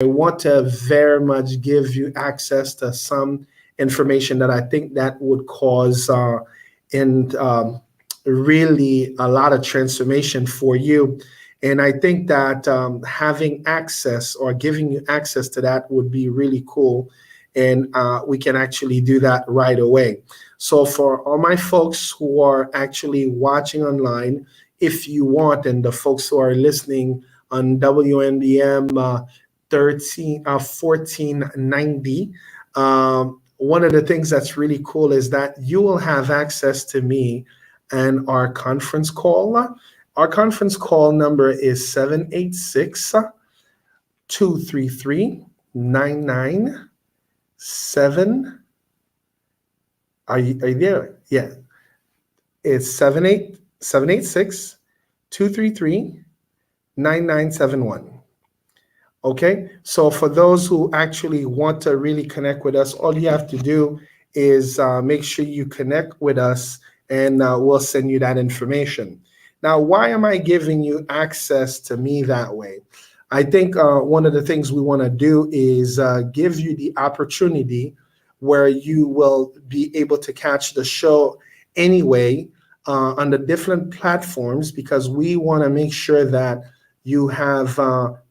I want to very much give you access to some information that I think that would cause and really a lot of transformation for you. And I think that having access or giving you access to that would be really cool. And we can actually do that right away. So, for all my folks who are actually watching online, if you want, and the folks who are listening on WNBM 1490, one of the things that's really cool is that you will have access to me and our conference call. Our conference call number is 786 233 997. Are you there? Yeah. It's 786 233 9971. Okay, so for those who actually want to really connect with us, all you have to do is make sure you connect with us, and we'll send you that information. Now, why am I giving you access to me that way? I think one of the things we want to do is give you the opportunity where you will be able to catch the show anyway on the different platforms, because we want to make sure that you have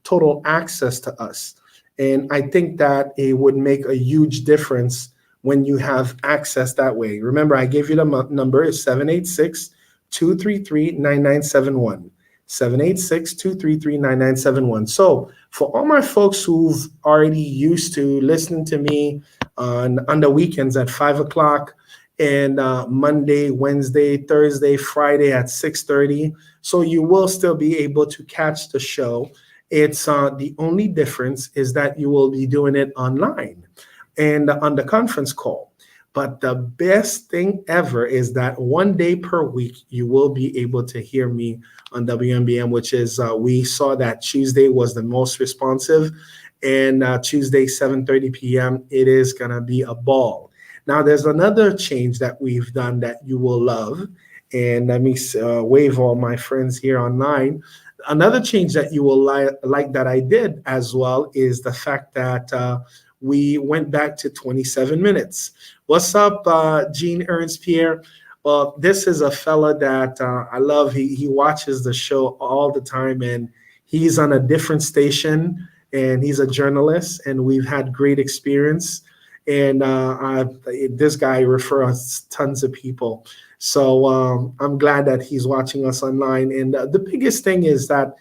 total access to us. And I think that it would make a huge difference when you have access that way. Remember, I gave you the number is 786 233 9971. 786 233 9971. So, for all my folks who've already used to listening to me on the weekends at 5 o'clock, and Monday, Wednesday, Thursday, Friday at 6:30. So you will still be able to catch the show. It's the only difference is that you will be doing it online and on the conference call. But the best thing ever is that one day per week you will be able to hear me on WMBM, which is we saw that Tuesday was the most responsive, and Tuesday 7:30 p.m. it is gonna be a ball. Now, there's another change that we've done that you will love. And let me wave all my friends here online. Another change that you will like that I did as well is the fact that we went back to 27 minutes. What's up, Gene Ernst Pierre? Well, this is a fella that I love. He watches the show all the time, and he's on a different station, and he's a journalist, and we've had great experience. And this guy refers tons of people. So I'm glad that he's watching us online. And the biggest thing is to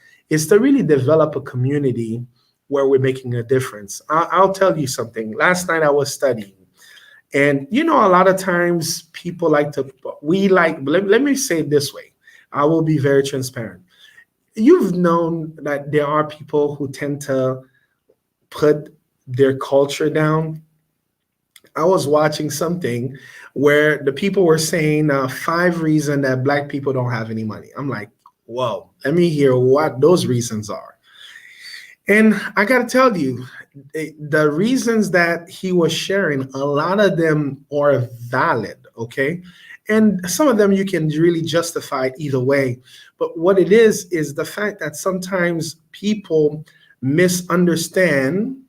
really develop a community where we're making a difference. I'll tell you something. Last night I was studying. And, a lot of times people let me say it this way. I will be very transparent. You've known that there are people who tend to put their culture down. I was watching something where the people were saying 5 reasons that Black people don't have any money. I'm like, whoa, let me hear what those reasons are. And I got to tell you, the reasons that he was sharing, a lot of them are valid, okay? And some of them you can really justify either way. But what it is the fact that sometimes people misunderstand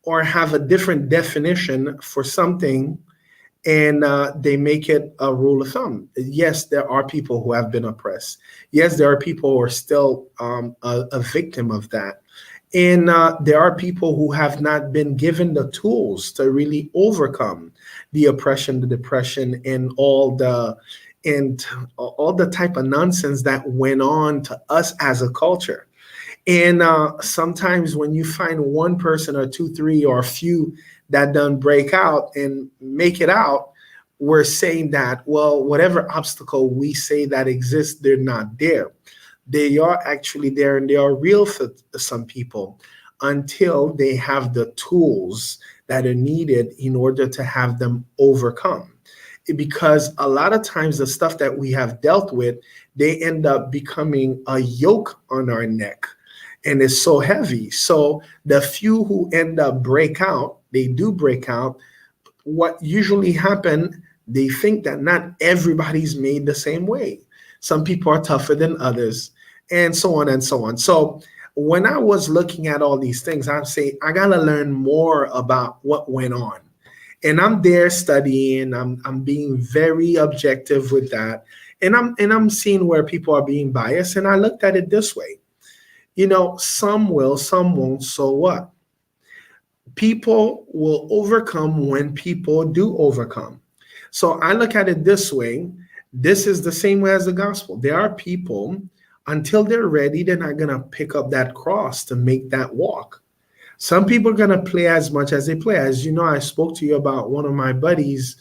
or have a different definition for something, and they make it a rule of thumb. Yes, there are people who have been oppressed. Yes, there are people who are still a victim of that. And there are people who have not been given the tools to really overcome the oppression, the depression, and all the type of nonsense that went on to us as a culture. And sometimes when you find one person or two, three, or a few that done break out and make it out, we're saying that, well, whatever obstacle we say that exists, they're not there. They are actually there, and they are real for some people until they have the tools that are needed in order to have them overcome. Because a lot of times the stuff that we have dealt with, they end up becoming a yoke on our neck. And it's so heavy. So the few who end up they do break out. What usually happen, they think that not everybody's made the same way. Some people are tougher than others, and so on and so on. So when I was looking at all these things, I'm saying I gotta learn more about what went on. And I'm there studying, I'm being very objective with that. And I'm seeing where people are being biased. And I looked at it this way. Some will, some won't, so what? People will overcome when people do overcome. So I look at it this way. This is the same way as the gospel. There are people, until they're ready, they're not going to pick up that cross to make that walk. Some people are going to play as much as they play. As you know, I spoke to you about one of my buddies.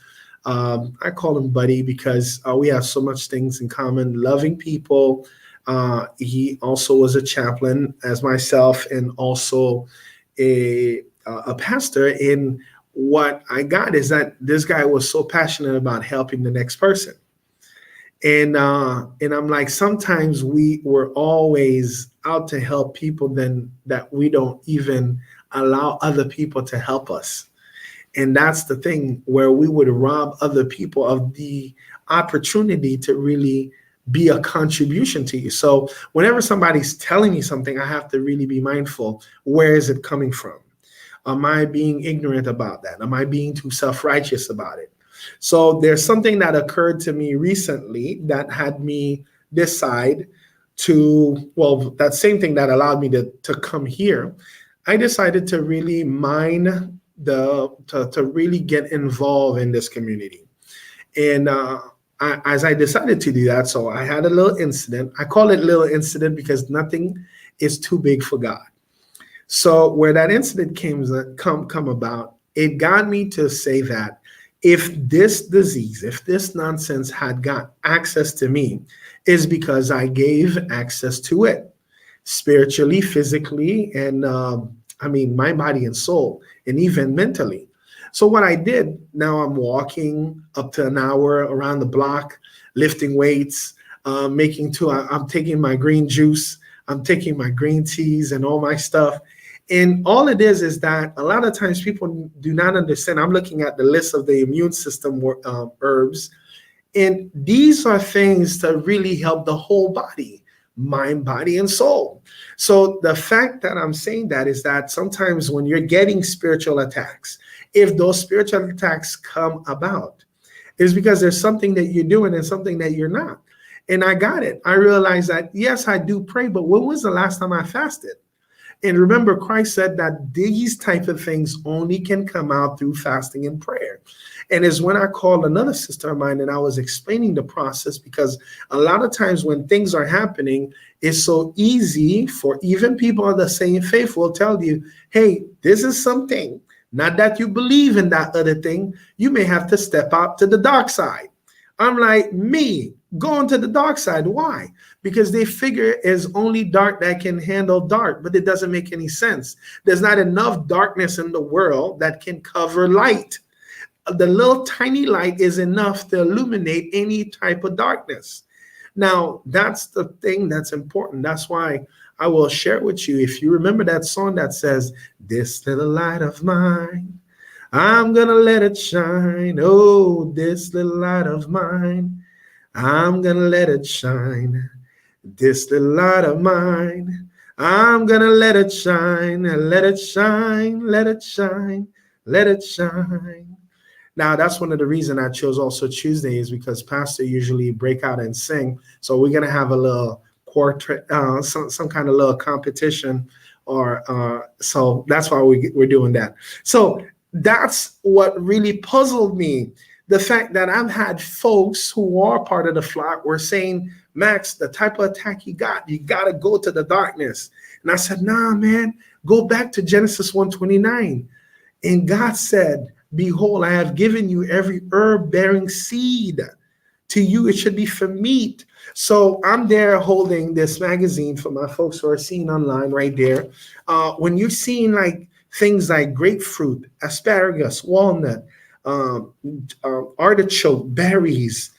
I call him buddy because we have so much things in common, loving people. He also was a chaplain as myself, and also a pastor. And what I got is that this guy was so passionate about helping the next person. And I'm like, sometimes we were always out to help people then that we don't even allow other people to help us. And that's the thing, where we would rob other people of the opportunity to really be a contribution to you. So whenever somebody's telling me something, I have to really be mindful. Where is it coming from? Am I being ignorant about that? Am I being too self-righteous about it? So there's something that occurred to me recently that had me decide to, well, that same thing that allowed me to come here. I decided to really to really get involved in this community. And as I decided to do that, so I had a little incident. I call it little incident because nothing is too big for God. So where that incident come about, it got me to say that if this disease, if this nonsense had got access to me, is because I gave access to it spiritually, physically, and my body and soul, and even mentally. So what I did, now I'm walking up to an hour around the block, lifting weights, I'm taking my green juice, I'm taking my green teas and all my stuff. And all it is that a lot of times people do not understand. I'm looking at the list of the immune system herbs, and these are things to really help the whole body, mind, body, and soul. So the fact that I'm saying that is that sometimes when you're getting spiritual attacks, if those spiritual attacks come about, it's because there's something that you're doing and something that you're not. And I got it. I realized that, yes, I do pray, but when was the last time I fasted? And remember, Christ said that these type of things only can come out through fasting and prayer. And it's when I called another sister of mine and I was explaining the process, because a lot of times when things are happening, it's so easy for even people of the same faith will tell you, hey, this is something, not that you believe in that other thing, you may have to step out to the dark side. I'm like, me going to the dark side. Why? Because they figure it's only dark that can handle dark, but it doesn't make any sense. There's not enough darkness in the world that can cover light. The little tiny light is enough to illuminate any type of darkness. Now, that's the thing that's important. That's why I will share with you. If you remember that song that says, this little light of mine, I'm gonna let it shine. Oh, this little light of mine, I'm gonna let it shine. This little light of mine, I'm gonna let it shine. Let it shine, let it shine, let it shine. Now, that's one of the reasons I chose also Tuesday, is because pastor usually break out and sing. So we're gonna have a little portrait, some kind of little competition, or so that's why we're doing that. So that's what really puzzled me. The fact that I've had folks who are part of the flock were saying, Max, the type of attack you got to go to the darkness. And I said, nah, man, go back to Genesis 1:29. And God said, behold, I have given you every herb bearing seed. To you, it should be for meat. So I'm there holding this magazine for my folks who are seeing online right there. When you're seeing like things like grapefruit, asparagus, walnut, artichoke, berries,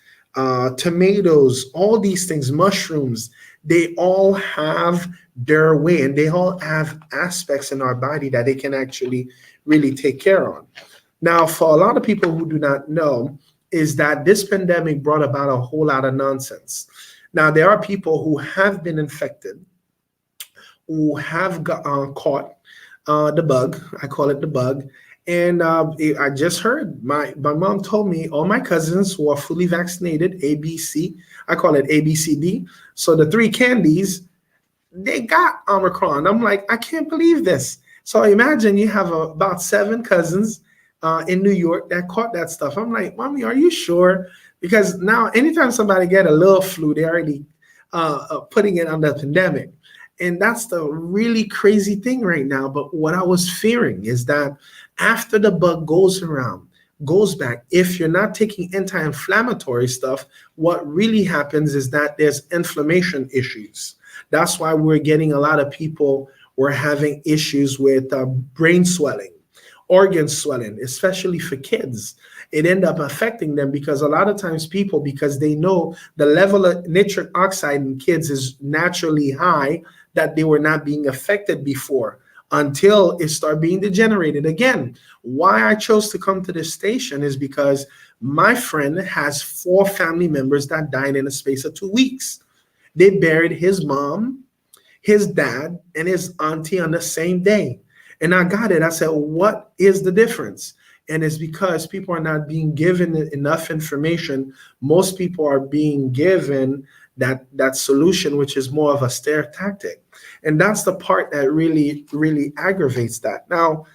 tomatoes, all these things, mushrooms, they all have their way, and they all have aspects in our body that they can actually really take care of. Now, for a lot of people who do not know, is that this pandemic brought about a whole lot of nonsense. Now, there are people who have been infected who have caught the bug. I call it the bug. And I just heard my mom told me all my cousins who are fully vaccinated, ABC, I call it ABCD. So the three candies, they got Omicron. I'm like, I can't believe this. So imagine you have about seven cousins in New York that caught that stuff. I'm like, Mommy, are you sure? Because now, anytime somebody get a little flu, they're already putting it on the pandemic. And that's the really crazy thing right now. But what I was fearing is that after the bug goes around, goes back, if you're not taking anti-inflammatory stuff, what really happens is that there's inflammation issues. That's why we're getting a lot of people who are having issues with brain swelling, organ swelling, especially for kids. It end up affecting them because a lot of times people, because they know the level of nitric oxide in kids is naturally high, that they were not being affected before until it started being degenerated again. Why I chose to come to this station is because my friend has 4 family members that died in a space of 2 weeks. They buried his mom, his dad, and his auntie on the same day. And I got it. I said, what is the difference? And it's because people are not being given enough information. Most people are being given that solution, which is more of a stare tactic. And that's the part that really, really aggravates that. Now,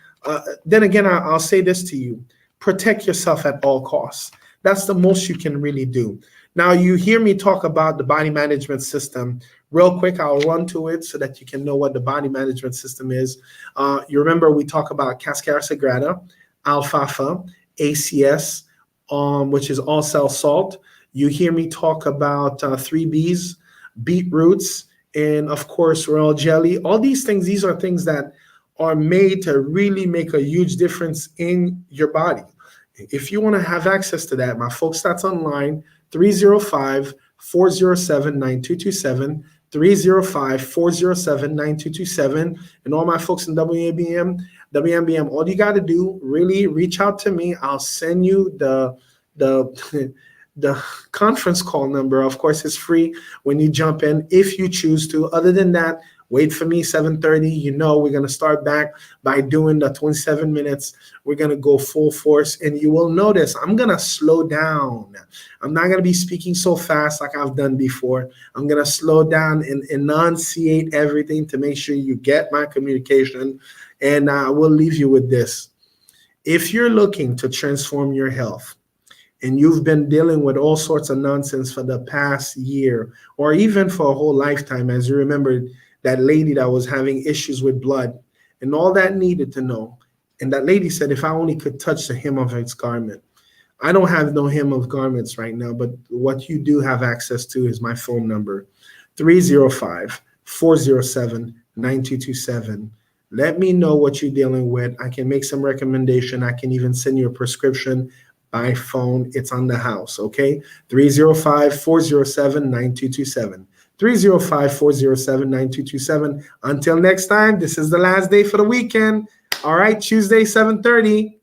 then again, I'll say this to you. Protect yourself at all costs. That's the most you can really do. Now, you hear me talk about the body management system. Real quick, I'll run to it so that you can know what the body management system is. You remember we talk about Cascara Sagrada, alfalfa, ACS, which is all cell salt. You hear me talk about 3Bs, beetroots, and of course, royal jelly. All these things, these are things that are made to really make a huge difference in your body. If you want to have access to that, my folks, that's online, 305-407-9227, 305-407-9227. And all my folks in WMBM, all you got to do, really reach out to me. I'll send you the the conference call number. Of course, it's free when you jump in if you choose to. Other than that, wait for me, 7:30. You know, we're going to start back by doing the 27 minutes. We're going to go full force. And you will notice I'm going to slow down. I'm not going to be speaking so fast like I've done before. I'm going to slow down and enunciate everything to make sure you get my communication. And I will leave you with this. If you're looking to transform your health, and you've been dealing with all sorts of nonsense for the past year, or even for a whole lifetime, as you remember that lady that was having issues with blood and all that needed to know. And that lady said, if I only could touch the hem of its garment. I don't have no hem of garments right now, but what you do have access to is my phone number, 305-407-9227. Let me know what you're dealing with. I can make some recommendation. I can even send you a prescription by phone. It's on the house, okay? 305-407-9227. 305-407-9227. Until next time, this is the last day for the weekend. All right, Tuesday, 7:30.